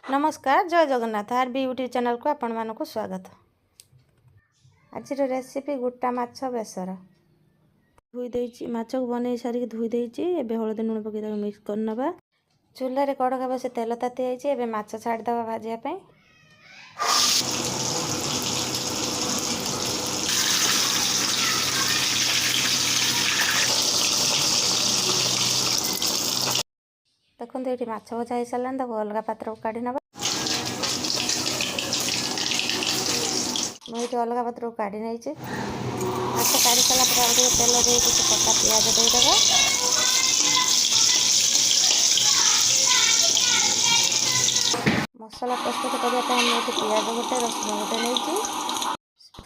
नमस्कार जय Jagannath R B YouTube channel को आपण मानक स्वागत। आज रेसिपी गोटा माछ बेसर धोई देछि माछ को बनै सारी धोई देछि। एबे हळदी लूण पके ताको मिक्स कर नबा। चूल्हा रे कड़का बसे तेल ताती आइछि। एबे माछ छाड़ दबा भाजिया पई। देखो ये माछ भजा हो सारा अलग पात्र को काढ़ी नबा। मुझे अलग पात्र को काढ़ी नहीं माछ काढ़ी सारा तेल दे कटा पियाज देदेबा। मसला प्रस्तुत करने मुझे पियाज गोटे रसुण गोटे नहीं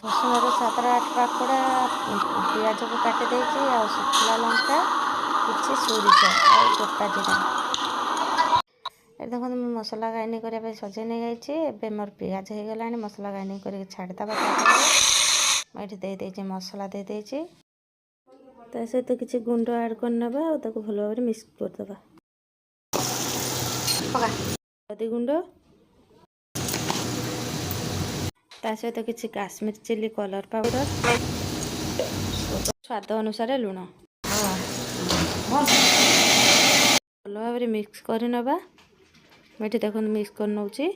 रसुण 7-8 पाकड़ा पियाज को काटी देछि। आ शुखला लंका किछि सोरिष आ गोटा जीरा देखो मसला ग्राइंडिंग करने सजे नहीं जाइए। मोर पियाज हो गला मसला ग्राइंडिंग कर छाड़देवा। मुझे दे मसला दे सहित किसी गुंड ऐड करना भल भाव मिक्स करदे। हल्दी गुंड सहित किसी काश्मीर चिली कलर पाउडर स्वाद अनुसार लुण भल भाव मिक्स कर नबा। मुझे देखो मिक्स कर नौची।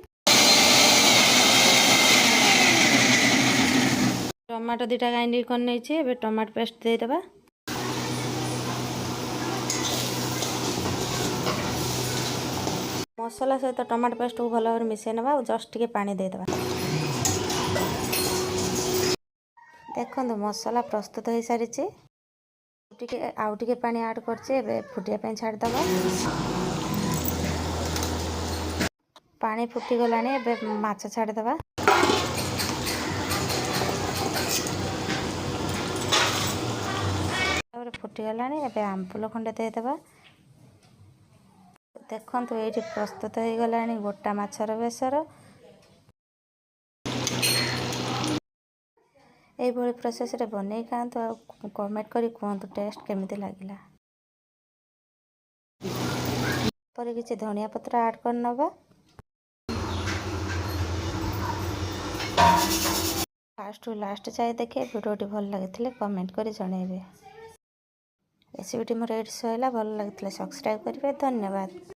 टमाटो 2टा ग्राइंडिंग कर नहीं टमाटो पेस्ट देदेबा। मसला सहित टमाटो पेस्ट को भल भाव मिसई नबा। जस्ट टिके पानी देदेबा। देखो मसला प्रस्तुत हो सारी आउ टिके पानी ऐड कर फुटिया छाड़देबा। पानी फुटी गलानी एबे माछ छाड़देबा। फुटी गलानी एबे आंबुल खंडे देदेबा। देखंतु ये प्रस्तुत हो गलानी गोटा माछर बेसर। ये प्रोसेस रे बनै खातु आ कमेंट करी कहतु टेस्ट केमिति लागिला। पर किछि धनिया पत्र ऐड कर नबा। फास्ट टू लास्ट जाए देखे वीडियोटी भल लगी कमेंट करी जणेबे। रेसिपीटी मोर एड सैला भल लगी सब्सक्राइब करेंगे। धन्यवाद।